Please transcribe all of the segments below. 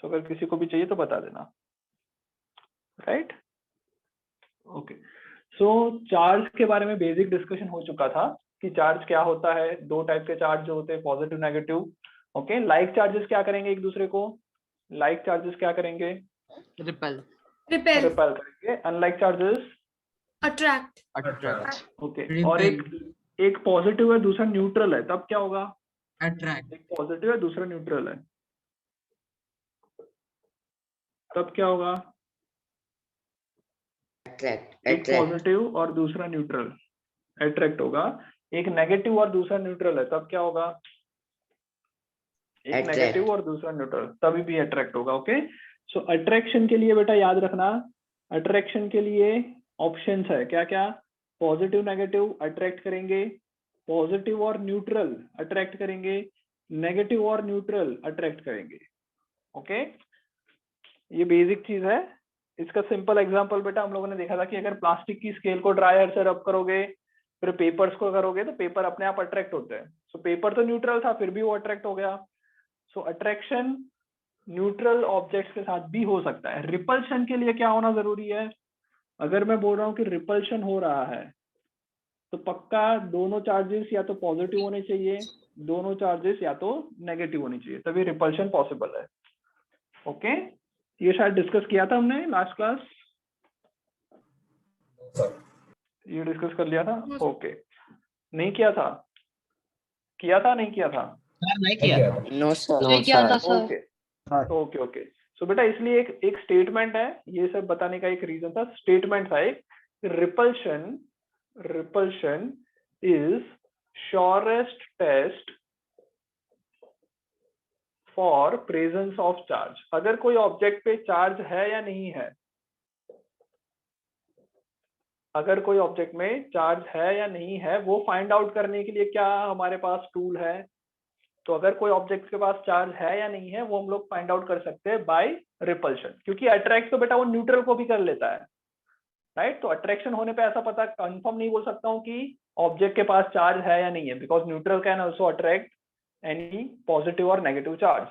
सो अगर किसी को भी चाहिए तो बता देना, राइट। ओके, सो चार्ज के बारे में बेसिक डिस्कशन हो चुका था कि चार्ज क्या होता है, दो टाइप के चार्ज जो होते हैं, positive negative. Okay, like charges क्या करेंगे एक दूसरे को, लाइक चार्जेस क्या करेंगे, रिपेल रिपेल करेंगे, अनलाइक चार्जेस अट्रैक्ट। ओके, और एक पॉजिटिव है दूसरा न्यूट्रल है, तब क्या होगा, अट्रैक्ट। एक पॉजिटिव है दूसरा न्यूट्रल है, तब क्या होगा, एक पॉजिटिव और दूसरा न्यूट्रल, अट्रैक्ट होगा। एक नेगेटिव और दूसरा न्यूट्रल है, तब क्या होगा, एक नेगेटिव और दूसरा न्यूट्रल, तभी भी अट्रैक्ट होगा। ओके, सो अट्रैक्शन के लिए बेटा याद रखना, अट्रैक्शन के लिए ऑप्शंस है क्या क्या, पॉजिटिव नेगेटिव अट्रैक्ट करेंगे, पॉजिटिव और न्यूट्रल अट्रैक्ट करेंगे, नेगेटिव और न्यूट्रल अट्रैक्ट करेंगे। ओके, ये बेसिक चीज है। इसका सिंपल एग्जांपल बेटा हम लोगों ने देखा था कि अगर प्लास्टिक की स्केल को ड्रायर से रब करोगे, फिर पेपर्स को करोगे, तो पेपर अपने आप अट्रैक्ट होते हैं। सो पेपर तो न्यूट्रल था, फिर भी वो अट्रैक्ट हो गया। सो अट्रैक्शन न्यूट्रल ऑब्जेक्ट्स के साथ भी हो सकता है। रिपल्शन के लिए क्या होना जरूरी है, अगर मैं बोल रहा हूँ कि रिपल्शन हो रहा है तो पक्का दोनों चार्जेस या तो पॉजिटिव होने चाहिए, दोनों चार्जेस या तो नेगेटिव होनी चाहिए, तभी रिपल्शन पॉसिबल है। ओके, ये शायद डिस्कस किया था हमने लास्ट क्लास, ये डिस्कस कर लिया था। ओके, नहीं किया था, किया था नहीं किया था, नहीं किया। No sir. Okay okay okay. So बेटा इसलिए एक स्टेटमेंट है, ये सब बताने का एक रीजन था, स्टेटमेंट था एक, repulsion is surest test for presence of charge. अगर कोई ऑब्जेक्ट पे चार्ज है या नहीं है, अगर कोई ऑब्जेक्ट में चार्ज है या नहीं है, वो फाइंड आउट करने के लिए क्या हमारे पास टूल है, तो अगर कोई ऑब्जेक्ट के पास चार्ज है या नहीं है वो हम लोग फाइंड आउट कर सकते हैं बाय रिपल्शन, क्योंकि अट्रैक्ट तो बेटा वो न्यूट्रल को भी कर लेता है, राइट। तो अट्रैक्शन होने पे ऐसा पता कंफर्म नहीं बोल सकता हूँ कि ऑब्जेक्ट के पास चार्ज है या नहीं है, because neutral can also attract any positive और नेगेटिव चार्ज।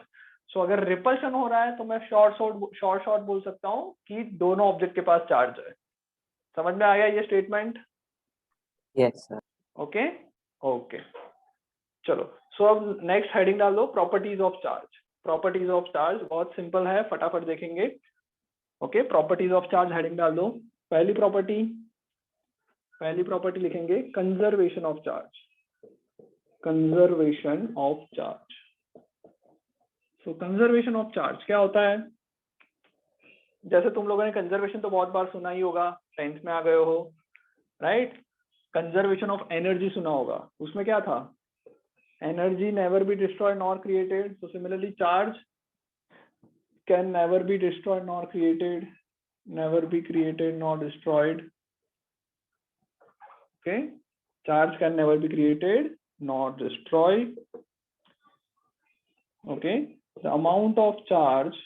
सो अगर रिपल्शन हो रहा है तो मैं शॉर्ट बोल सकता हूँ कि दोनों ऑब्जेक्ट के पास चार्ज है। समझ में आ गया ये statement? Yes sir. Okay okay, चलो। सो अब नेक्स्ट हेडिंग डाल दो, properties of charge. Properties of charge बहुत सिंपल है, फटाफट देखेंगे। Okay, properties of charge heading डाल दो। पहली प्रॉपर्टी लिखेंगे conservation of charge, conservation of charge. So conservation of charge क्या होता है, जैसे तुम लोगों ने कंजर्वेशन तो बहुत बार सुना ही होगा, 10th में आ गए हो, राइट। कंजर्वेशन ऑफ एनर्जी सुना होगा, उसमें क्या था, energy never be destroyed nor created. So similarly charge can never be destroyed nor created, never be created nor destroyed. Okay, charge can never be created nor destroyed. Okay, the amount of charge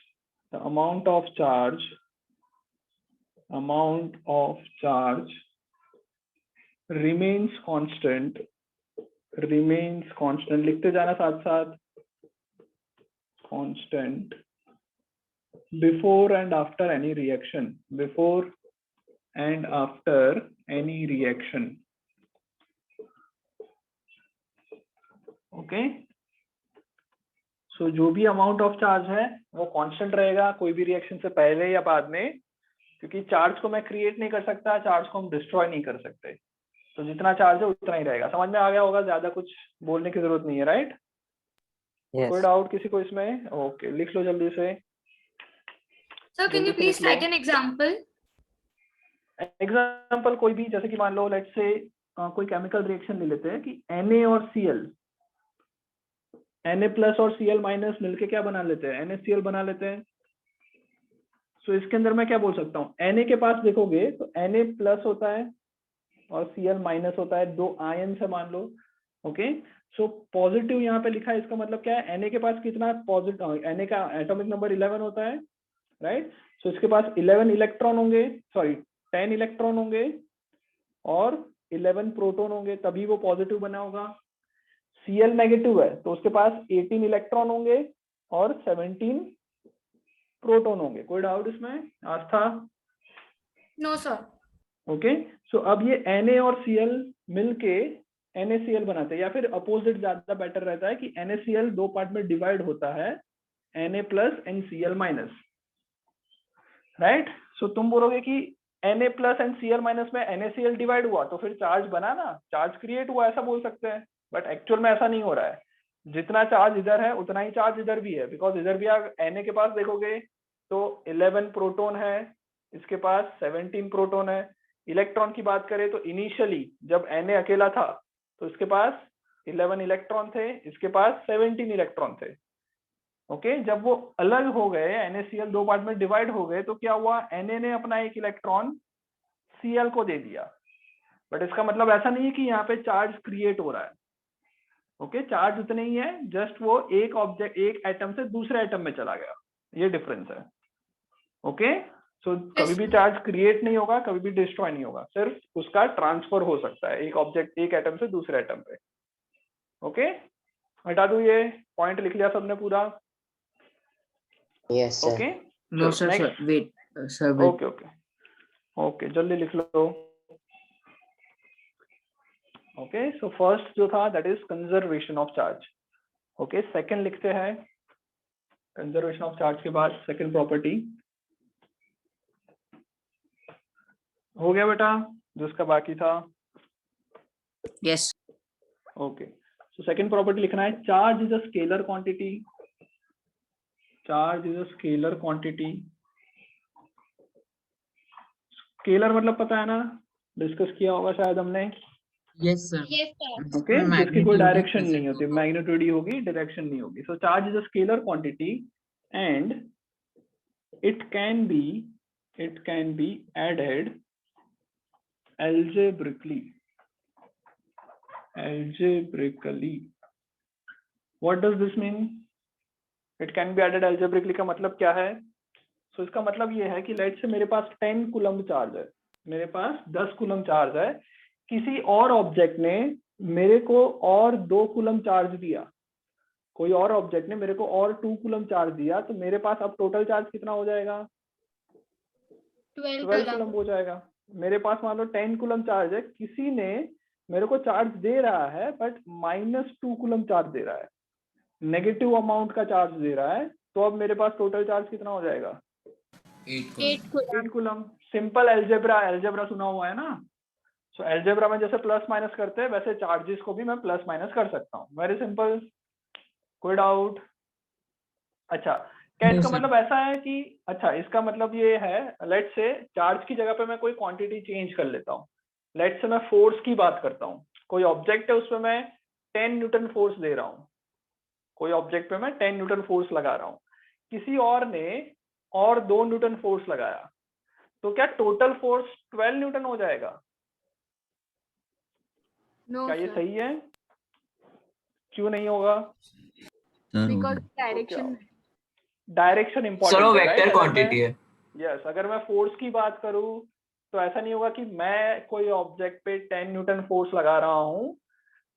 remains constant, लिखते जाना साथ साथ, constant before and after any reaction, okay. So जो भी amount of charge है वो constant रहेगा, कोई भी रिएक्शन से पहले या बाद में, क्योंकि चार्ज को मैं क्रिएट नहीं कर सकता, चार्ज को हम डिस्ट्रॉय नहीं कर सकते, तो जितना चार्ज है उतना ही रहेगा। समझ में आ गया होगा, ज्यादा कुछ बोलने की जरूरत नहीं है, राइट। कोई डाउट किसी को इसमें? ओके, लिख लो जल्दी से। Sir can you please site an example? Example कोई भी, जैसे कि मान लो लेट्स से कोई केमिकल रिएक्शन ले लेते हैं कि Na और Cl, Na प्लस और Cl माइनस मिलके क्या बना लेते हैं, NaCl बना लेते हैं। सो इसके अंदर मैं क्या बोल सकता हूँ, Na के पास देखोगे तो Na प्लस होता है और Cl माइनस होता है, दो आयन से मान लो। ओके, सो पॉजिटिव यहाँ पे लिखा है, इसका मतलब क्या है, Na के पास कितना पॉजिटिव, Na का एटॉमिक नंबर 11 होता है, राइट। सो इसके पास 11 इलेक्ट्रॉन होंगे, सॉरी 10 इलेक्ट्रॉन होंगे और 11 प्रोटॉन होंगे, तभी वो पॉजिटिव बना होगा। Cl नेगेटिव है तो उसके पास 18 इलेक्ट्रॉन होंगे और 17 प्रोटॉन होंगे, कोई डाउट इसमें आस्था? No, sir. ओके, सो अब ये Na और Cl मिलके NaCl बनाते हैं, या फिर अपोजिट ज्यादा बेटर रहता है कि NaCl दो पार्ट में डिवाइड होता है, Na plus and Cl minus, right? So तुम बोलोगे कि Na plus and Cl minus में NaCl डिवाइड हुआ तो फिर चार्ज बना ना, चार्ज क्रिएट हुआ, ऐसा बोल सकते हैं। बट एक्चुअल में ऐसा नहीं हो रहा है, जितना चार्ज इधर है उतना ही चार्ज इधर भी है, बिकॉज इधर भी आप Na के पास देखोगे तो 11 प्रोटॉन है, इसके पास 17 प्रोटॉन है। इलेक्ट्रॉन की बात करें तो इनिशियली जब Na अकेला था तो इसके पास 11 इलेक्ट्रॉन थे, इसके पास 17 इलेक्ट्रॉन थे। ओके, जब वो अलग हो गए, NaCl दो पार्ट में डिवाइड हो गए, तो क्या हुआ, Na ने अपना एक इलेक्ट्रॉन Cl को दे दिया। बट इसका मतलब ऐसा नहीं है कि यहाँ पे चार्ज क्रिएट हो रहा है। ओके, चार्ज उतने ही है, जस्ट वो एक ऑब्जेक्ट, एक एटम से दूसरे एटम में चला गया, ये डिफरेंस है। ओके, सो कभी भी चार्ज क्रिएट नहीं होगा, कभी भी डिस्ट्रॉय नहीं होगा, सिर्फ उसका ट्रांसफर हो सकता है एक ऑब्जेक्ट, एक एटम से दूसरे एटम पे। ओके, हटा दूं, ये पॉइंट लिख लिया सबने पूरा? Yes, sir. Okay, No, sir, sir. Wait, sir, wait. Okay okay okay, जल्दी लिख लो। ओके, सो फर्स्ट जो था that is conservation of charge. Okay, second लिखते हैं, कंजर्वेशन ऑफ चार्ज के बाद सेकंड प्रॉपर्टी हो गया बेटा, जिसका बाकी था? Yes. Okay, so second property लिखना है, charge is a scalar quantity. Charge is a scalar quantity. Scalar मतलब पता है ना, डिस्कस किया होगा शायद हमने। Yes, sir. Yes, sir. Okay, जिसकी कोई डायरेक्शन नहीं होती, मैग्नीट्यूड ही होगी, डायरेक्शन नहीं होगी। So charge is a scalar quantity and it can be added algebraically. What does this mean? It can be added algebraically का मतलब क्या है? So इसका मतलब ये है कि लेट से मेरे पास 10 कूलम चार्ज है, मेरे पास 10 कूलम चार्ज है, किसी और ऑब्जेक्ट ने मेरे को और 2 कूलम चार्ज दिया, कोई और ऑब्जेक्ट ने मेरे को और 2 कूलम चार्ज दिया, तो मेरे पास अब टोटल चार्ज कितना हो जाएगा? 12 कूलम हो जाएगा। मेरे पास मान लो 10 कूलम चार्ज है, किसी ने मेरे को चार्ज दे रहा है बट -2 कूलम चार्ज दे रहा है, नेगेटिव अमाउंट का चार्ज दे रहा है, तो अब मेरे पास टोटल चार्ज कितना हो जाएगा? 8 कूलम। सिंपल एल्जेब्रा सुना हुआ है ना? सो एल्जेब्रा में जैसे प्लस माइनस करते हैं, वैसे चार्जेस को भी मैं प्लस माइनस कर सकता हूँ, वेरी सिंपल। कोई डाउट? अच्छा, क्या No, इसका sir. मतलब ऐसा है कि, अच्छा इसका मतलब ये है, लेट से चार्ज की जगह पे मैं कोई क्वांटिटी चेंज कर लेता हूँ। लेट से मैं फोर्स की बात करता हूँ, कोई ऑब्जेक्ट है उसमें मैं 10 न्यूटन फोर्स दे रहा हूँ, कोई ऑब्जेक्ट पे मैं 10 न्यूटन फोर्स लगा रहा हूँ, किसी और ने और 2 न्यूटन फोर्स लगाया, तो क्या टोटल फोर्स 12 न्यूटन हो जाएगा? No, क्या ये sir. सही है? क्यों नहीं होगा? Because direction. डायरेक्शन इंपॉर्टेंट चलो है, वेक्टर right? क्वांटिटी है। यस, अगर मैं फोर्स की बात करूं तो ऐसा नहीं होगा कि मैं कोई ऑब्जेक्ट पे 10 न्यूटन फोर्स लगा रहा हूं,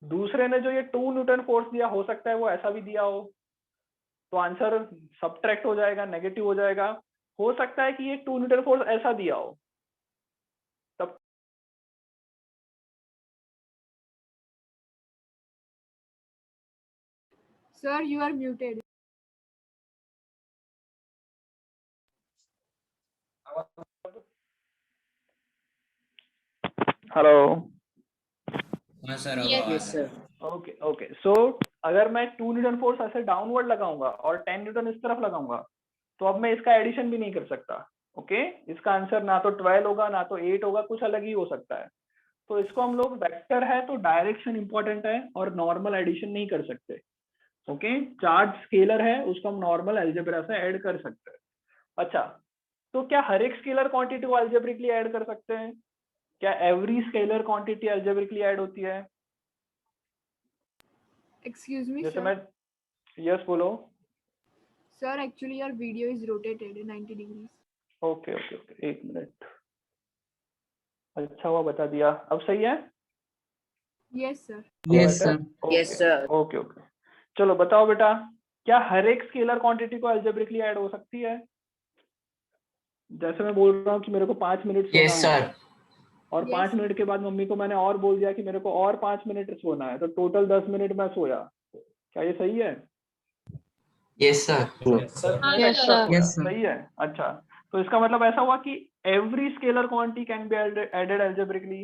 दूसरे ने जो ये 2 न्यूटन फोर्स दिया, हो सकता है वो ऐसा भी दिया हो, तो आंसर सबट्रैक्ट हो जाएगा, नेगेटिव हो जाएगा। हो सकता है कि ये 2 न्यूटन फोर्स ऐसा दिया हो, तब Sir, you are muted. Hello. हाँ sir, Yes. Yes, sir. Okay okay, so अगर मैं 2 न्यूटन फोर्स ऐसे डाउनवर्ड लगाऊंगा और 10 न्यूटन इस तरफ लगाऊंगा, तो अब मैं इसका एडिशन भी नहीं कर सकता। ओके, इसका आंसर ना तो 12 होगा ना तो 8 होगा, कुछ अलग ही हो सकता है। तो इसको हम लोग, वेक्टर है तो डायरेक्शन इंपॉर्टेंट है और नॉर्मल एडिशन नहीं कर सकते। ओके, चार्ज स्केलर है, उसको हम नॉर्मल अलजेब्रा से ऐड कर सकते हैं। अच्छा, तो क्या हर एक स्केलर क्वांटिटी को अलजेब्रिकली ऐड कर सकते हैं? क्या every scalar quantity algebraically add होती है? Excuse me, जैसे sir. मैं, यस बोलो। Sir, actually your video is rotated 90 degrees. Okay okay okay, एक मिनट। अच्छा हुआ बता दिया, अब सही है? Yes, sir. Yes, sir. Yes, sir. Okay okay, चलो बताओ बेटा, क्या हर एक स्केलर क्वांटिटी को अलजेब्रिकली ऐड हो सकती है? जैसे मैं बोल रहा हूँ कि मेरे को 5 मिनट सोना Yes, है, sir. और 5 मिनट के बाद मम्मी को मैंने और बोल दिया कि मेरे को और 5 मिनट सोना है, तो टोटल 10 मिनट मैं सोया। क्या ये सही है? Yes, sir. 10 minute Yes, extra sir. सोया, Yes, sir. सही है। अच्छा, तो इसका मतलब ऐसा हुआ कि every scalar quantity can be added algebraically.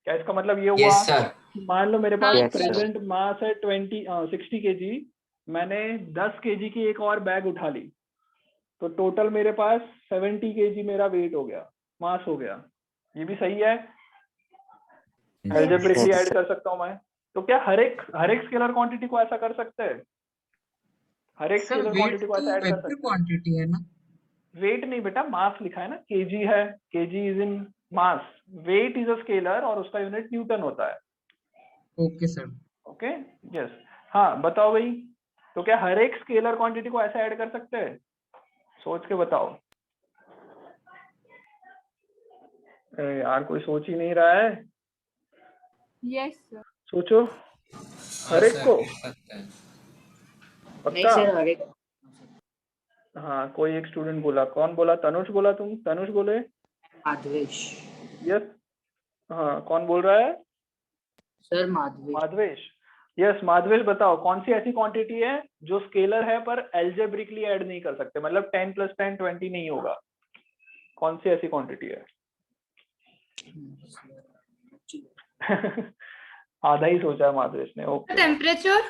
क्या इसका मतलब ये हुआ Yes, sir. कि मान लो मेरे पास Yes, sir. प्रेजेंट मास है 60 केजी, मैंने 10 केजी की एक और बैग उठा ली, तो टोटल मेरे पास 70 केजी मेरा वेट हो गया, मास हो गया। ये भी सही है, एल्जेब्रिकली Yes, ऐड कर सकता हूँ मैं। तो क्या हर एक स्केलर क्वांटिटी को ऐसा कर सकते हैं? हर एक सर स्केलर वेट क्वांटिटी को तो ऐसा ऐड कर वेक्टर सकते हैं? क्वांटिटी है ना? वेट नहीं बेटा, मास लिखा है ना, केजी है, kg is in mass, weight is a scalar और उसका यूनिट न्यूटन होता है। Okay sir. Okay, yes. हाँ बताओ भाई, तो क्या हर एक स्केलर क्वांटिटी को ऐसे ऐड कर सकते हैं? सोच के बताओ। अरे यार कोई सोच ही नहीं रहा है, Yes, sir. सोचो। हर Yes, एक sir. को कर सकते हैं. नहीं पक्का? सर, हर एक हाँ, कोई एक स्टूडेंट बोला, कौन बोला? तनुष बोला, तुम तनुष बोले? माधवेश। यस। हाँ, कौन बोल रहा है? सर माधवेश। माधवेश। यस, माधवेश बताओ, कौन सी ऐसी क्वांटिटी है जो स्केलर है पर एल्जेब्रिकली ऐड नहीं कर सकते, मतलब 10 + 10 20 नहीं होगा? कौन सी ऐसी क्वांटिटी है? आधा ही सोचा है माधवेश ने। Okay, Temperature?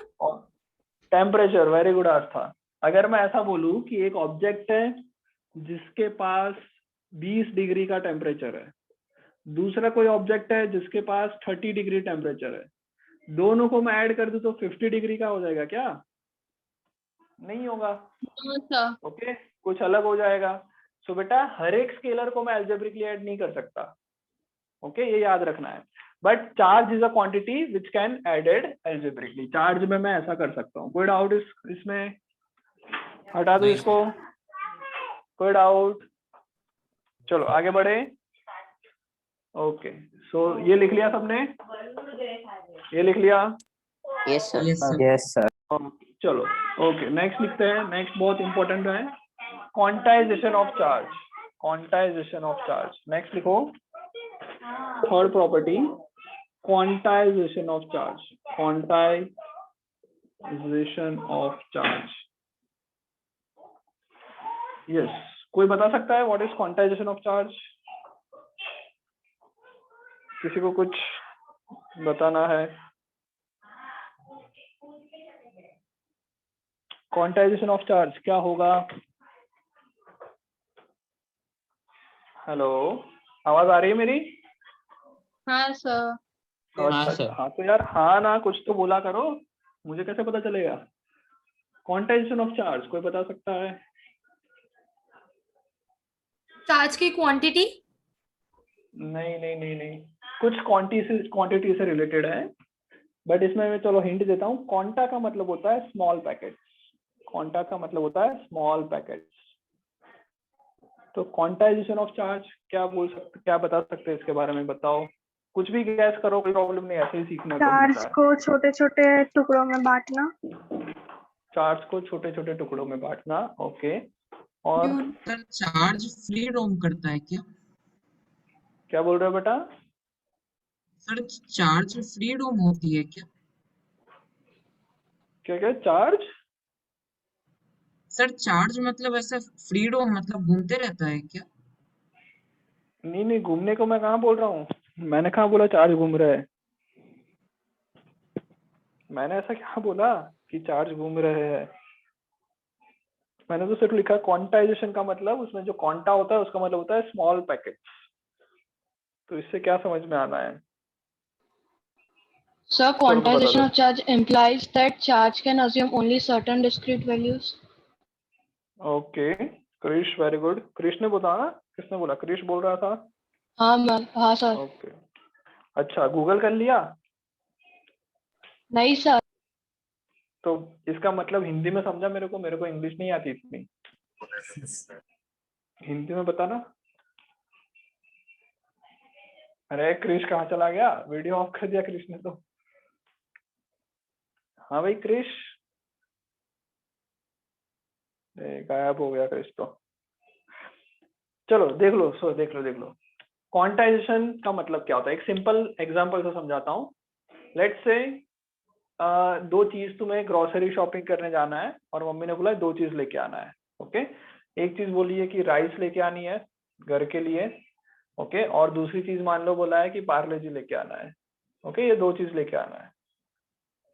Temperature, very good Aastha. अगर मैं ऐसा बोलूं कि एक ऑब्जेक्ट है जिसके पास 20 डिग्री का टेम्परेचर है, दूसरा कोई ऑब्जेक्ट है जिसके पास 30 डिग्री टेम्परेचर है, दोनों को मैं ऐड कर दूं तो 50 डिग्री का हो जाएगा क्या? नहीं होगा। No, sir. ओके, कुछ अलग हो जाएगा। सो बेटा हर एक स्केलर को मैं एल्जेब्रिकली ऐड नहीं कर सकता। ओके, ये याद रखना है। But charge is a quantity which can added algebraically. Charge में मैं ऐसा कर सकता हूँ। कोई डाउट इसमें? हटा दो नहीं, इसको। कोई डाउट? चलो आगे बढ़े। ओके, सो ये लिख लिया सबने? ये लिख लिया? Yes, sir. Yes, sir. Yes, sir. चलो ओके, नेक्स्ट लिखते हैं। नेक्स्ट बहुत इंपॉर्टेंट है, quantization of charge. Quantization of charge, next लिखो। Third property, quantization of charge. Quantization of charge. Yes, कोई बता सकता है what is quantization of charge? किसी को कुछ बताना है? क्वांटाइजेशन ऑफ चार्ज क्या होगा? हेलो, आवाज आ रही है मेरी? हाँ, sir. हाँ सर. हाँ तो यार, हाँ ना कुछ तो बोला करो, मुझे कैसे पता चलेगा? क्वांटाइजेशन ऑफ चार्ज कोई बता सकता है? Charge की quantity? नहीं नहीं नहीं नहीं, कुछ क्वांटिटी से रिलेटेड है, बट इसमें मैं चलो हिंट देता हूँ। क्वांटा का मतलब होता है स्मॉल पैकेट। क्वांटा का मतलब होता है स्मॉल पैकेट। तो क्वांटाइजेशन ऑफ चार्ज क्या क्या बता सकते हैं इसके बारे में? बताओ, कुछ भी गैस करो, कोई प्रॉब्लम नहीं, ऐसे ही सीखने को चार्ज मिलता है। को छोटे छोटे टुकड़ों में बांटना। चार्ज को छोटे छोटे टुकड़ों में बांटना, ओके। और सर चार्ज फ्री रोम करता है क्या? क्या बोल रहे हो बेटा? सर चार्ज फ्री रोम होती है क्या? क्या क्या चार्ज? सर चार्ज मतलब ऐसा फ्री रोम मतलब घूमते रहता है क्या? नहीं नहीं, घूमने को मैं कहाँ बोल रहा हूँ, मैंने कहाँ बोला चार्ज घूम रहा है? मैंने ऐसा क्या बोला कि चार्ज घूम रहे हैं? मैंने तो सिर्फ लिखा क्वांटाइजेशन का मतलब, उसमें जो क्वांटा होता है उसका मतलब होता है स्मॉल पैकेट। तो इससे क्या समझ में आना है? Sir, चलो मैं बता quantization दो। of charge implies that charge can assume only certain discrete values. Okay, Krish very good. Krishna ने बताया, किसने बोला? कृष बोल रहा था। हाँ मैम, हाँ सर। ओके, अच्छा गूगल कर लिया? नहीं सर। तो इसका मतलब हिंदी में समझा? मेरे को इंग्लिश नहीं आती इतनी, हिंदी में बताना। अरे क्रिश कहाँ चला गया? वीडियो ऑफ कर दिया क्रिश ने तो। हाँ भाई क्रिश, गायब हो गया क्रिश तो। चलो देख लो, देख लो क्वांटाइजेशन का मतलब क्या होता है। एक सिंपल एग्जांपल से समझाता हूँ। लेट्स से दो चीज तुम्हें ग्रोसरी शॉपिंग करने जाना है और मम्मी ने बोला 2 चीज लेके आना है। ओके, एक चीज बोली है कि राइस लेके आनी है घर के लिए। ओके, और दूसरी चीज मान लो बोला है कि पार्ले जी लेके आना है। ओके, ये 2 चीज लेके आना है।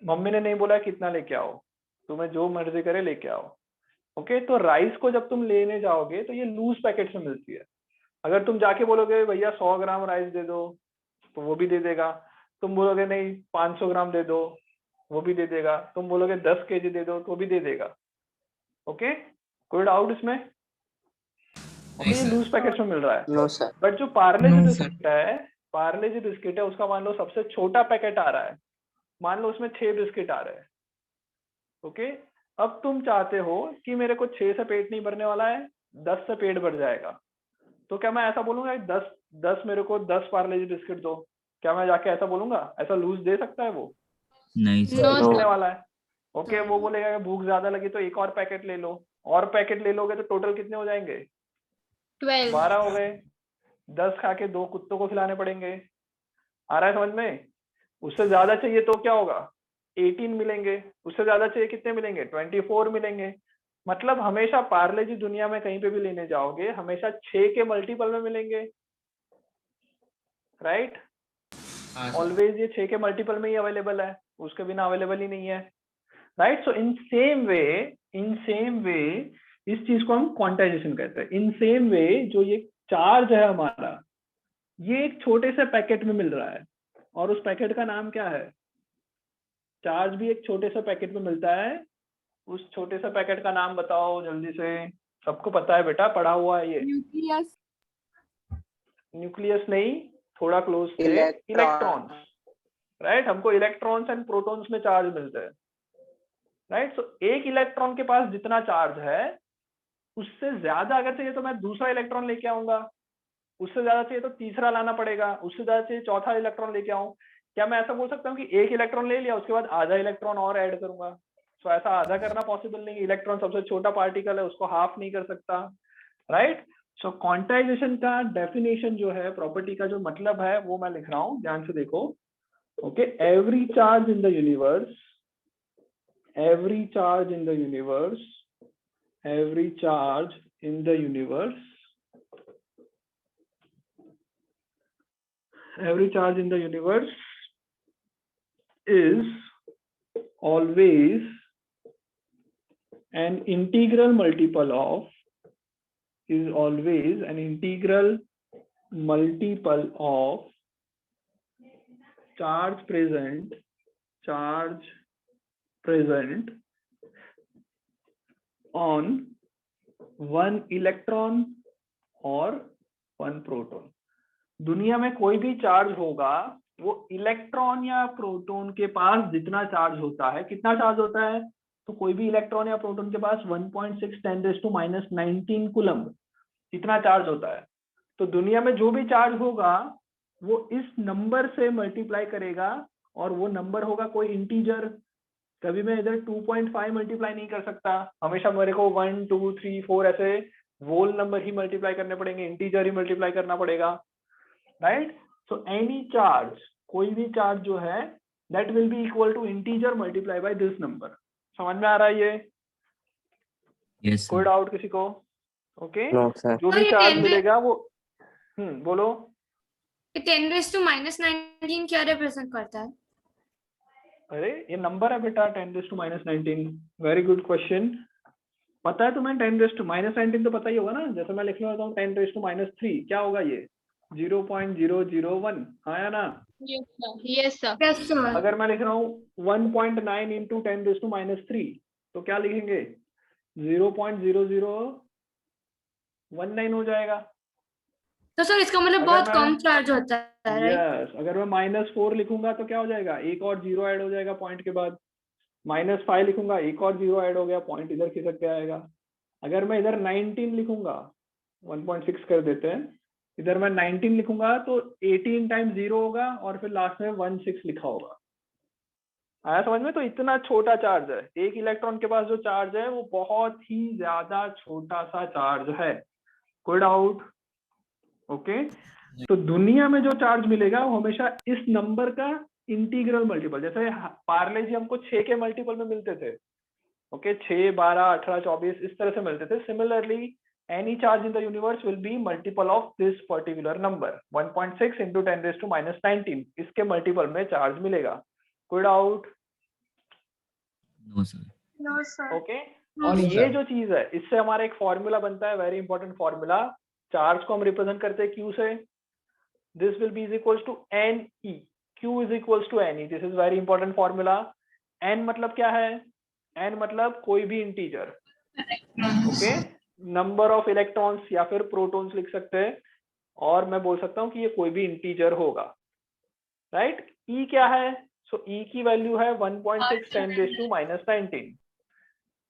मम्मी ने नहीं बोला कितना लेके आओ, तुम्हें जो मर्जी करे लेके आओ। ओके, तो राइस को जब तुम लेने जाओगे तो ये लूज पैकेट में मिलती है। अगर तुम जाके बोलोगे भैया 100 ग्राम राइस दे दो तो वो भी दे देगा। तुम बोलोगे नहीं 500 ग्राम दे दो, वो भी दे देगा। तुम बोलोगे 10 केजी दे दो तो भी दे देगा। ओके, कोई डाउट इसमें? ओके, ये लूज पैकेट में मिल रहा है। No, sir. बट जो पार्ले जी No, sir. बिस्किट है, पार्ले जी बिस्किट है, उसका मान लो सबसे छोटा पैकेट आ रहा है, मान लो उसमें 6 बिस्किट आ रहे हैं। ओके, अब तुम चाहते हो कि मेरे को 6 से पेट नहीं भरने वाला है, 10 से पेट भर जाएगा। तो क्या मैं ऐसा बोलूंगा 10 मेरे को 10 पार्ले जी बिस्किट दो? क्या मैं जाके ऐसा बोलूंगा? ऐसा लूज दे सकता है वो? नहीं No, सर। देने sir. वाला है। ओके, वो बोलेगा कि भूख ज्यादा लगी तो एक और पैकेट ले लो, और पैकेट ले लोगे तो टोटल कितने हो जाएंगे? 12. 12 हो गए। 10 खा के 2 कुत्तों को खिलाने पड़ेंगे। आ रहा है समझ में? उससे ज्यादा चाहिए तो क्या होगा? 18 मिलेंगे। उससे ज्यादा चाहिए कितने मिलेंगे? 24 मिलेंगे। मतलब हमेशा पार्ले जी दुनिया में कहीं पे भी लेने जाओगे हमेशा 6 के मल्टीपल में मिलेंगे, राइट? ऑलवेज ये 6 के मल्टीपल में ही अवेलेबल है, उसके बिना अवेलेबल ही नहीं है, right? So in same way इस चीज को हम क्वांटाइजेशन कहते हैं। इन सेम वे जो ये चार्ज है हमारा, ये एक छोटे से पैकेट में मिल रहा है, और उस पैकेट का नाम क्या है? चार्ज भी एक छोटे से पैकेट में मिलता है। उस छोटे से पैकेट का नाम बताओ जल्दी से। सबको पता है बेटा, पढ़ा हुआ है ये। Nucleus. न्यूक्लियस नहीं, थोड़ा क्लोज थे। Electron. Electrons, right? हमको इलेक्ट्रॉन्स एंड प्रोटॉन्स में चार्ज मिलते हैं, राइट? सो एक इलेक्ट्रॉन के पास जितना चार्ज है उससे ज्यादा अगर चाहिए तो मैं दूसरा इलेक्ट्रॉन लेके आऊंगा, उससे ज्यादा चाहिए तो तीसरा लाना पड़ेगा, उससे ज्यादा चाहिए चौथा इलेक्ट्रॉन लेके आऊं। क्या मैं ऐसा बोल सकता हूँ कि एक इलेक्ट्रॉन ले लिया उसके बाद आधा इलेक्ट्रॉन और ऐड करूंगा? सो ऐसा आधा करना पॉसिबल नहीं। इलेक्ट्रॉन सबसे छोटा पार्टिकल है, उसको हाफ नहीं कर सकता, राइट? सो क्वांटाइजेशन का डेफिनेशन जो है, प्रॉपर्टी का जो मतलब है वो मैं लिख रहा हूँ, ध्यान से देखो। Okay, every charge in the universe, every charge in the universe, every charge in the universe, every charge in the universe is always an integral multiple of, is always an integral multiple of charge present on one electron or one proton। दुनिया में कोई भी charge होगा वो electron या proton के पास जितना charge होता है, कितना चार्ज होता है? तो कोई भी इलेक्ट्रॉन या प्रोटॉन के पास 1.6 × 10⁻⁹ कूलम्ब इतना चार्ज होता है। तो दुनिया में जो भी चार्ज होगा वो इस नंबर से मल्टीप्लाई करेगा, और वो नंबर होगा कोई इंटीजर। कभी मैं इधर 2.5 मल्टीप्लाई नहीं कर सकता, हमेशा मेरे को 1 2 3 4 ऐसे होल नंबर ही मल्टीप्लाई करने पड़ेंगे, इंटीजर ही मल्टीप्लाई करना पड़ेगा, राइट? सो एनी चार्ज, कोई भी चार्ज जो है that will be equal to integer multiply by this number. समझ में आ रहा है ये? यस कोई डाउट किसी को? Okay, No, sir. जो तो भी ये चार्ज 10 मिलेगा वो बोलो। 10⁻⁹ क्या रिप्रेजेंट करता है? अरे ये नंबर है बेटा 10⁻⁹। Very good question. पता है तुम्हें 10⁻⁻⁹ तो पता ही होगा ना। जैसे मैं लिखने वाला हूँ 10⁻³ क्या होगा ये? 0.001, हाँ या ना? Yes sir. Yes sir. अगर मैं लिख रहा हूँ 1.9 × 10⁻³ तो क्या लिखेंगे? 0.0019 हो जाएगा। तो सर इसका मतलब अगर बहुत मैं- कम चार्ज होता है, राइट? यस, अगर मैं -4 लिखूंगा तो क्या हो जाएगा? एक और जीरो ऐड हो जाएगा पॉइंट के बाद। -5 लिखूंगा, एक और जीरो ऐड हो गया, पॉइंट इधर खिसक के आएगा। अगर मैं इधर 19 लिखूंगा, 1.6 कर देते हैं, इधर मैं 19 लिखूंगा तो 18 टाइम्स 0 होगा और फिर लास्ट में 16 लिखा होगा। आया समझ में? तो इतना छोटा चार्ज है। एक इलेक्ट्रॉन के पास जो चार्ज है वो बहुत ही ज्यादा छोटा सा चार्ज है। कोई डाउट? ओके तो दुनिया में जो चार्ज मिलेगा वो हमेशा इस नंबर का इंटीग्रल मल्टीपल, जैसे पार्ले जी हमको 6 के मल्टीपल में मिलते थे, ओके 6, 12, 18, 24 इस तरह से मिलते थे। Similarly any charge in the universe will be multiple of this particular number 1.6 into 10⁻⁻19 इसके मल्टीपल में चार्ज मिलेगा। कोई doubt? No sir. No sir. Okay और ये जो चीज है इससे हमारा एक फॉर्मूला बनता है, वेरी इंपॉर्टेंट फॉर्मूला। चार्ज को हम रिप्रेजेंट करते हैं क्यू से। This will be is equals to N E, Q is equals to N E. This is very important formula. N मतलब क्या है? एन मतलब कोई भी integer, okay number of electrons या फिर प्रोटॉन्स लिख सकते हैं, और मैं बोल सकता हूँ कि ये कोई भी इंटीजर होगा, राइट। ई क्या है? सो ई की वैल्यू है 1.6 10⁻⁻19।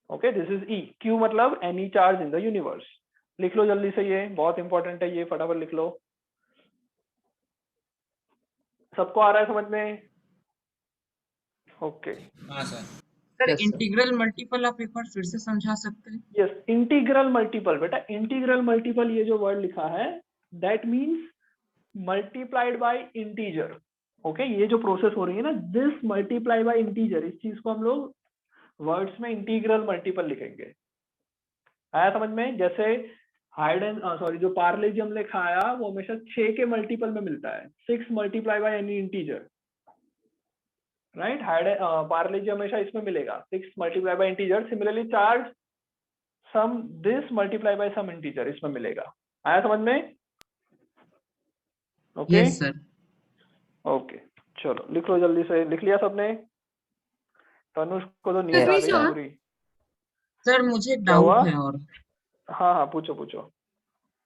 Okay this is E. Q मतलब any charge in the universe. लिख लो जल्दी से, ये बहुत इंपॉर्टेंट है, ये फटाफट लिख लो। सबको आ रहा है समझ में? ओके सर इंटीग्रल मल्टीपल आप एक बार फिर से समझा सकते हैं? Yes integral multiple. बेटा इंटीग्रल मल्टीपल ये जो वर्ड लिखा है that means multiplied by integer. Okay ये जो प्रोसेस हो रही है ना, दिस मल्टीप्लाई बाय इंटीजर, इस चीज को हम लोग वर्ड्स में इंटीग्रल मल्टीपल लिखेंगे। आया समझ में? जैसे हाइडन सॉरी जो पार्ले जी हमने खाया वो हमेशा 6 के मल्टीपल में मिलता है, 6 multiply by any integer, right. Parle G हमेशा इसमें मिलेगा 6 multiply by integer. Similarly charge some this multiply by some integer इसमें मिलेगा। आया समझ में? Okay yes sir. ओके चलो लिख लो जल्दी से। लिख लिया सबने? तनुष को तो नींद आ Yes, गई sir. पूरी। सर मुझे एक क्या हुआ? डाउट है और हाँ हाँ पूछो पूछो।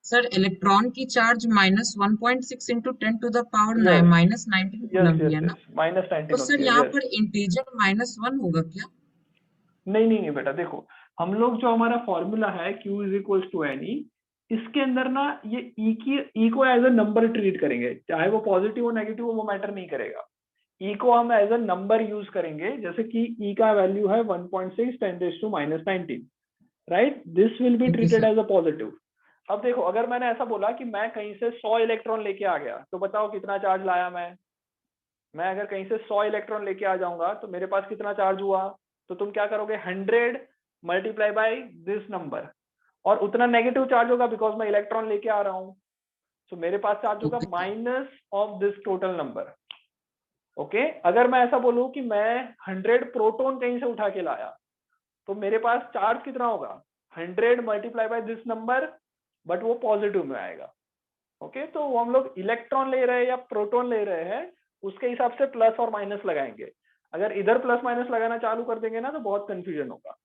सर इलेक्ट्रॉन की चार्ज -1.6 इंटू 10⁻⁻⁹ Yes. -19 कूलम भी है ना? -19 तो सर होती है। यहाँ yes. पर इंटीजर -1 होगा क्या? नहीं बेटा देखो, हम लोग जो हमारा फॉर्मूला है Q is equals to N E, इसके अंदर ना ये ई को एज अ नंबर ट्रीट करेंगे, चाहे वो पॉजिटिव हो नेगेटिव हो वो मैटर नहीं करेगा। ई को हम एज अ नंबर यूज करेंगे, जैसे कि ई का वैल्यू है 1.6 10⁻⁻19, right. This will be okay treated sir. As a positive. अब देखो अगर मैंने ऐसा बोला कि मैं कहीं से 100 इलेक्ट्रॉन लेके आ गया, तो बताओ कितना चार्ज लाया मैं अगर कहीं से 100 इलेक्ट्रॉन लेके आ जाऊंगा तो मेरे पास कितना चार्ज हुआ? तो तुम क्या करोगे? 100 मल्टीप्लाई बाय दिस नंबर, और उतना नेगेटिव चार्ज होगा बिकॉज मैं इलेक्ट्रॉन लेके आ रहा हूं, तो मेरे पास चार्ज होगा okay minus of this total number. Okay अगर मैं ऐसा बोलूं कि मैं 100 प्रोटॉन कहीं से उठा के लाया, तो मेरे पास चार्ज कितना होगा? 100 multiply by this number, but वो पॉजिटिव में आएगा। ओके तो वो हम लोग इलेक्ट्रॉन ले रहे हैं या प्रोटॉन ले रहे हैं उसके हिसाब से प्लस और माइनस लगाएंगे। अगर इधर प्लस माइनस लगाना चालू कर देंगे ना तो बहुत कंफ्यूजन होगा।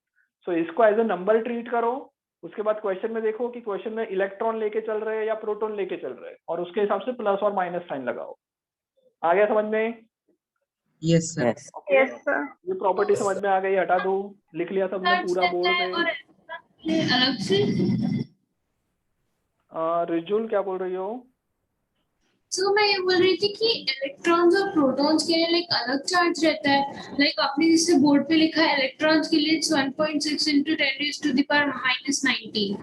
सो इसको एज ए नंबर ट्रीट करो। उसके बाद क्वेश्चन में देखो कि क्वेश्चन में इलेक्ट्रॉन लेके चल रहे हैं या प्रोटॉन लेके चल रहे हैं, और उसके हिसाब से प्लस और माइनस साइन लगाओ। आ गया समझ में? Yes sir. Yes. Okay yes sir. ये प्रॉपर्टी समझ में आ गई, हटा दो। लिख लिया सबने पूरा बोर्ड पे? अलग से रिजुल क्या बोल रही हो? तो मैं ये बोल रही थी कि इलेक्ट्रॉन्स और प्रोटॉन्स के लिए लाइक अलग चार्ज रहता है। लाइक आपने जैसे बोर्ड पे लिखा है इलेक्ट्रॉन्स के लिए 1.6 into 10⁻⁻19.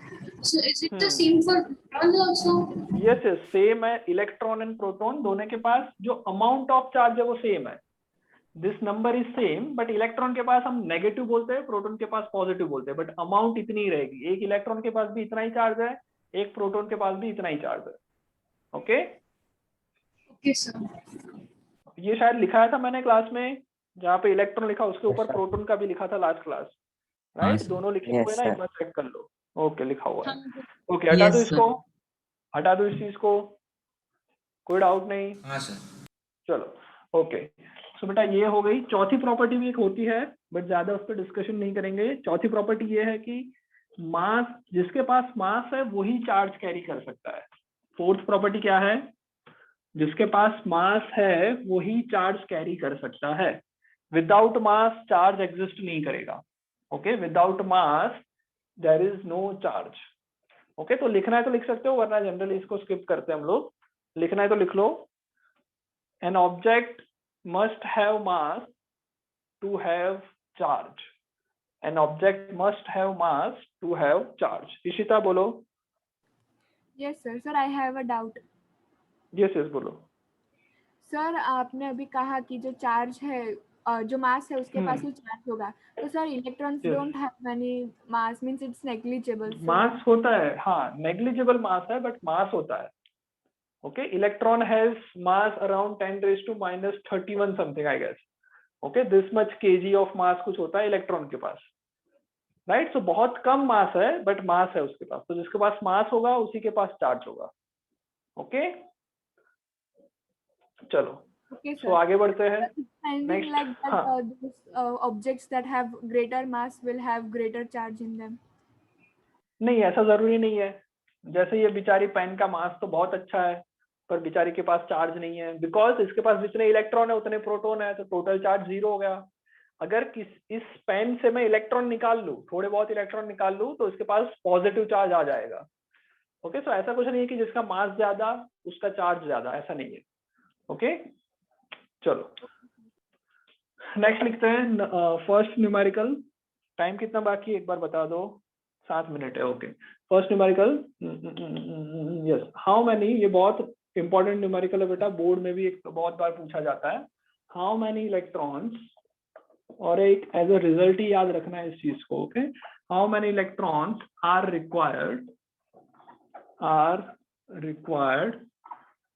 So is it the same for protons also? Yes same है। इलेक्ट्रॉन एंड प्रोटॉन दोनों के पास जो अमाउंट ऑफ चार्ज है वो सेम है। This number is same, but electron के पास हम नेगेटिव बोलते हैं, प्रोटॉन के पास पॉजिटिव बोलते हैं, बट अमाउंट इतनी ही रहेगी। एक इलेक्ट्रॉन के पास भी इतना ही चार्ज है, एक प्रोटॉन के पास भी इतना ही चार्ज है। Okay Okay, sir. ये शायद लिखाया था मैंने क्लास में, जहाँ पे इलेक्ट्रॉन लिखा उसके ऊपर sir. प्रोटॉन का भी लिखा था लास्ट क्लास, हाँ, राइट। sir. दोनों लिखे Yes, हुए ना, sir. एक बार चेक कर लो। ओके लिखा हुआ है। हाँ, ओके हटा दो Yes, इसको, हटा दो इस चीज को। कोई डाउट नहीं? हाँ सर। चलो ओके सो बेटा ये हो गई। चौथी प्रॉपर्टी भी एक होती है, बट ज्यादा उस पर डिस्कशन नहीं करेंगे। चौथी प्रॉपर्टी ये है कि मास, जिसके पास मास है वही चार्ज कैरी कर सकता है। फोर्थ प्रॉपर्टी क्या है? जिसके पास मास है वही चार्ज कैरी कर सकता है। विदाउट मास चार्ज एग्जिस्ट नहीं करेगा। Okay without mass there is no charge. Okay तो लिखना है तो लिख सकते हो, वरना जनरली इसको स्किप करते हैं हम लोग। लिखना है तो लिख लो। An object must have mass to have charge. An object must have mass to have charge. Ishita बोलो। Yes sir. Sir I have a doubt. Yes yes बोलो। सर आपने अभी कहा कि जो चार्ज है जो मास है उसके पास ही चार्ज होगा, तो sir electrons Yes. Don't have any mass, means it's negligible. Mass होता है, हाँ नेग्लिजिबल मास है बट मास होता है। Okay, electron has mass around 10⁻³ something I guess. Okay, this much kg of mass कुछ होता है इलेक्ट्रॉन के पास, राइट। सो बहुत कम मास है बट मास है उसके पास, तो जिसके पास मास होगा उसी के पास चार्ज होगा। ओके चलो, Okay, तो आगे बढ़ते हैं। Finding Next, like that हाँ। those objects that have greater mass will have greater charge in them. नहीं ऐसा जरूरी नहीं है। जैसे ये बेचारी पेन का मास तो बहुत अच्छा है पर बेचारी के पास चार्ज नहीं है, बिकॉज इसके पास जितने इलेक्ट्रॉन है उतने प्रोटॉन है, तो टोटल चार्ज 0 हो गया। अगर इस पेन से मैं इलेक्ट्रॉन निकाल लूं, थोड़े बहुत इलेक्ट्रॉन निकाल लूं, तो इसके पास पॉजिटिव चार्ज आ जाएगा। ओके, सो ऐसा कुछ नहीं है कि जिसका मास ज्यादा उसका चार्ज ज्यादा, ऐसा नहीं है। ओके चलो नेक्स्ट लिखते हैं फर्स्ट न्यूमेरिकल। टाइम कितना बाकी है एक बार बता दो। 7 मिनट है। Okay, first numerical. Yes, how many, ये बहुत इंपॉर्टेंट न्यूमेरिकल है बेटा, बोर्ड में भी एक बहुत बार पूछा जाता है। हाउ मैनी इलेक्ट्रॉन्स, और एक एज अ रिजल्ट ही याद रखना है इस चीज को। Okay, how many electrons are required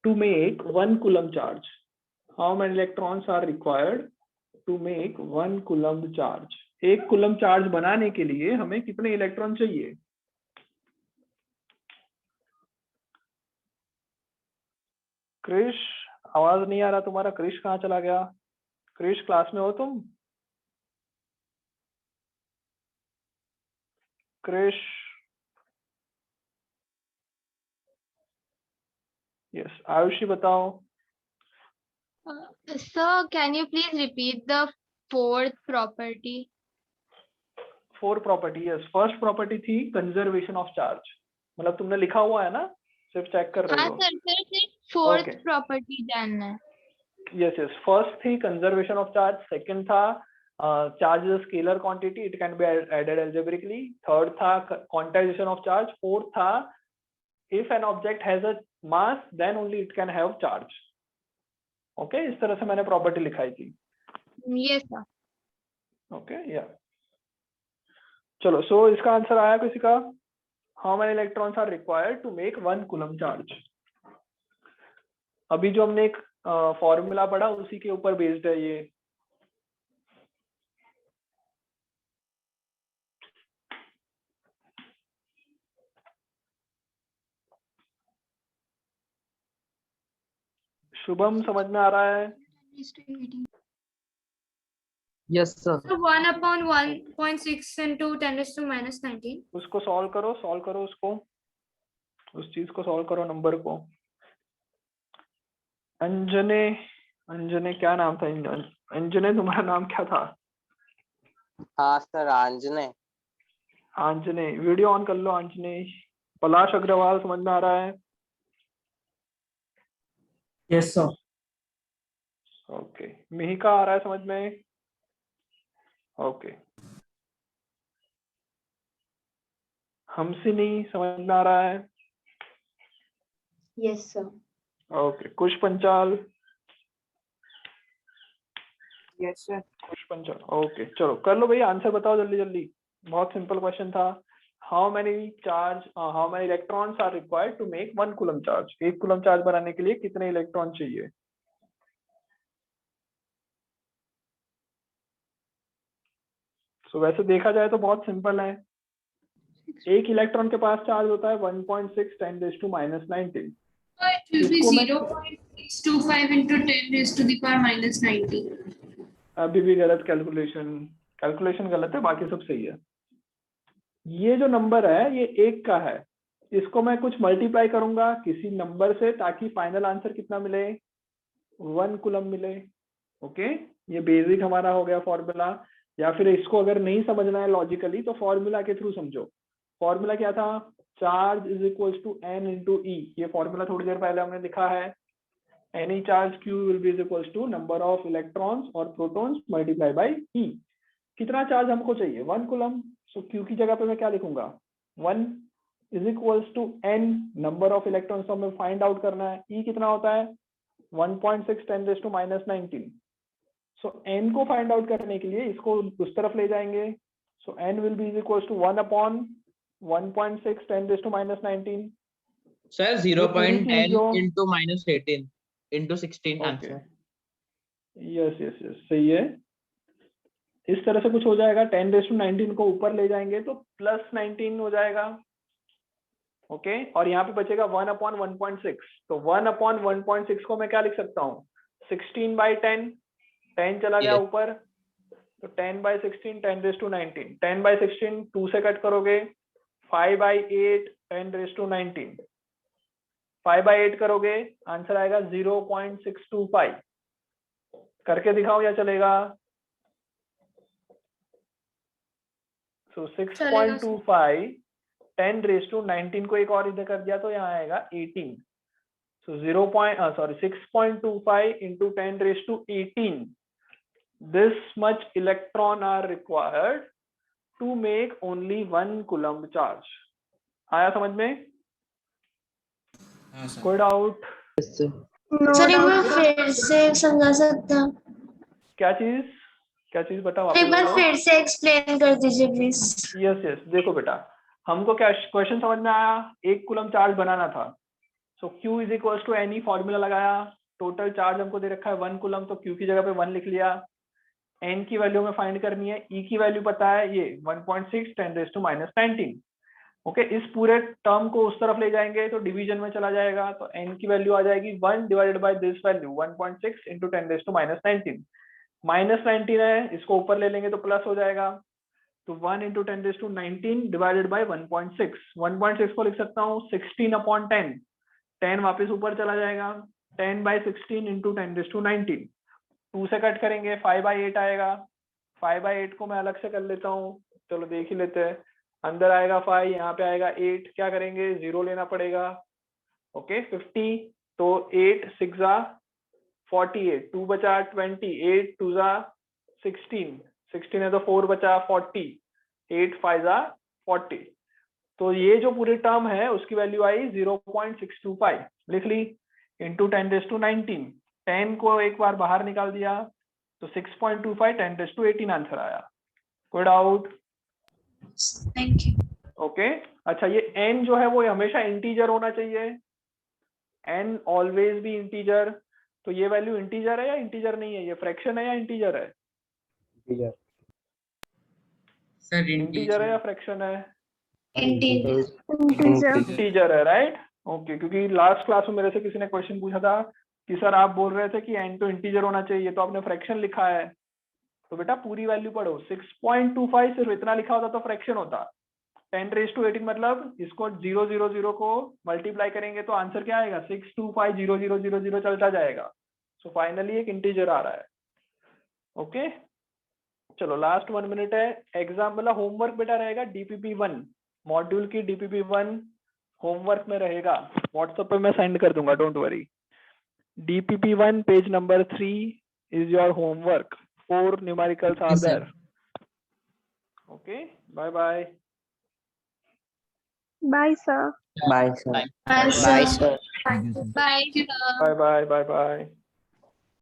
to make 1 coulomb charge. How many electrons are required to make 1 coulomb charge. 1 coulomb charge बनाने के लिए हमें कितने इलेक्ट्रॉन चाहिए? क्रिश, आवाज नहीं आ रहा तुम्हारा। क्रिश कहाँ चला गया? क्रिश, क्लास में हो तुम? क्रिश, यस। आयुषी बताओ। Sir, can you please repeat the fourth property? 4 property, yes. First property थी कंजर्वेशन ऑफ चार्ज, मतलब तुमने लिखा हुआ है ना, सिर्फ चेक कर रहे हाँ हो। सर, सिर्फ फोर्थ Okay. प्रॉपर्टी जानना है। यस यस, फर्स्ट थी कंजर्वेशन ऑफ चार्ज, सेकंड था charge is a scalar quantity, it can be added algebraically, third था क्वांटाइजेशन ऑफ चार्ज, फोर्थ था if an object has a mass then only it can have charge. Okay, इस तरह से मैंने property लिखाई थी। Yes sir. Okay या चलो, सो इसका आंसर आया किसी का? How many electrons are required to make 1 coulomb charge. अभी जो हमने एक फॉर्मूला पढ़ा उसी के ऊपर बेस्ड है ये। शुभम, समझ में आ रहा है? Yes, sir. So 1/1.6 into 10⁻⁻19. उसको सॉल्व करो उसको, उस चीज को सॉल्व करो, नंबर को। अंजने क्या नाम था? अंजने तुम्हारा नाम क्या था? हाँ सर, आंजने। आंजने, वीडियो ऑन कर लो आंजने। पलाश अग्रवाल, समझ में आ रहा है? Yes sir. ओके, मिहिका आ रहा है समझ में? ओके, हमसिनी समझ में आ रहा है? Yes sir. Okay, Kush Panchal? Yes sir. Kush Panchal, okay चलो कर लो भाई, आंसर बताओ जल्दी जल्दी। बहुत सिंपल क्वेश्चन था। How many electrons are required to make 1 coulomb charge. 1 coulomb charge बनाने के लिए कितने इलेक्ट्रॉन चाहिए? तो वैसे देखा जाए तो बहुत सिंपल है। एक इलेक्ट्रॉन के पास चार्ज होता है 1.6 10⁻⁻19। So it will be इसको मैं 0.625 into 10⁻⁻90. अभी भी गलत कैलकुलेशन गलत है, बाकी सब सही है। ये जो नंबर है ये 1 का है, इसको मैं कुछ मल्टीप्लाई करूंगा किसी नंबर से ताकि फाइनल आंसर कितना मिले? 1 कूलम मिले। ओके, ये बेसिक हमारा हो गया फॉर्मूला। या फिर इसको अगर नहीं समझना है लॉजिकली तो फॉर्मूला के थ्रू समझो। फॉर्मूला क्या था? Charge is equals to n into E. ये फॉर्मूला थोड़ी देर पहले हमने लिखा है। Any charge q will be equals to number of electrons और प्रोटॉन्स मल्टीप्लाई बाय ई। कितना चार्ज हमको चाहिए? 1 कूलम। सो q की जगह पे मैं क्या लिखूंगा? 1। Is equals to n number of electrons हमें फाइंड आउट करना है। E कितना होता है 1.6 10⁻⁹ सो n को फाइंड आउट करने के लिए इसको उस तरफ ले जाएंगे। So n will be is equals to 1/1.6 10⁻⁹ Sir, ये पूरी चीज 0.10 जो into -18 into 16 okay answer. Yes yes yes सही है। इस तरह से कुछ हो जाएगा 10⁻⁹ को ऊपर ले जाएंगे तो +19 हो जाएगा। ओके और यहाँ पे बचेगा 1/1.6 तो 1/1.6 को मैं क्या लिख सकता हूँ 16/10 10 चला गया Yes. ऊपर तो 10/16 10⁻⁹ 10/16 2 से कट करोगे 5/8 10⁻⁹ 5/8 करोगे आंसर आएगा 0.625 करके दिखाओ या चलेगा। सो 6.25 10⁻⁹ को एक और इधर कर दिया तो यहाँ आएगा 18 सो 6.25 into 10⁻18 this much electron are required to make only 1 coulomb charge। आया समझ में? कोई डाउट? नो सर एक बार डाउट फिर से समझा सकते हैं? क्या चीज बताओ एक बार आप? फिर से एक्सप्लेन कर दीजिए प्लीज। यस देखो बेटा हमको क्या क्वेश्चन समझ में आया 1 कूलम चार्ज बनाना था। So Q is equal to any formula लगाया टोटल चार्ज हमको दे रखा है 1 कूलम तो Q की जगह पे 1 लिख लिया। N की वैल्यू में फाइंड करनी है E की वैल्यू पता है ये 1.6 10⁻⁹ ओके इस पूरे टर्म को उस तरफ ले जाएंगे तो डिवीजन में चला जाएगा तो N की वैल्यू आ जाएगी 1 divided by this value 1.6 into 10⁻⁹ -19 है इसको ऊपर ले लेंगे तो प्लस हो जाएगा तो 1 into 10⁻⁹ डिवाइडेड बाय 1.6 1.6 को लिख सकता हूँ 16/10 10 वापस ऊपर चला जाएगा 10/16 into 10⁻⁹ 2 से कट करेंगे 5/8 आएगा 5/8 को मैं अलग से कर लेता हूँ चलो देख ही लेते हैं अंदर आएगा 5 यहाँ पे आएगा 8 क्या करेंगे 0 लेना पड़ेगा ओके 50 तो 8 6 48 2 बचा 28 2 16 है तो 4 बचा 40 8 5 40 तो ये जो पूरी टर्म है उसकी वैल्यू आई 0.625 लिख ली इंटू 10⁻⁹ 10 को एक बार बाहर निकाल दिया तो 6.25 10⁻⁸ आंसर आया। कोई डाउट? Thank you. ओके अच्छा ये n जो है वो हमेशा इंटीजर होना चाहिए n ऑलवेज भी इंटीजर तो ये वैल्यू इंटीजर है या इंटीजर नहीं है ये फ्रैक्शन है या इंटीजर है? सर इंटीजर है या फ्रैक्शन है? इंटीजर इंटीजर है राइट ओके क्योंकि लास्ट क्लास में मेरे से किसी ने क्वेश्चन पूछा था कि सर आप बोल रहे थे कि n तो इंटीजर होना चाहिए तो आपने फ्रैक्शन लिखा है तो बेटा पूरी वैल्यू पढ़ो 6.25 सिर्फ इतना लिखा होता तो फ्रैक्शन होता 10⁻⁸ मतलब इसको 0 को मल्टीप्लाई करेंगे तो आंसर क्या आएगा 6250000 चलता जाएगा सो फाइनली एक इंटीजर आ रहा है। ओके चलो लास्ट 1 मिनट है एग्जाम वाला होमवर्क बेटा रहेगा DPP1 मॉड्यूल की DPP1 होमवर्क में रहेगा व्हाट्सएप पे मैं सेंड कर दूंगा don't worry. DPP1 page number 3 is your homework 4 numericals are there. Okay bye bye bye sir Bye, sir. Bye, Bye, sir. sir. Thank you, sir. Bye, sir. Bye bye bye bye.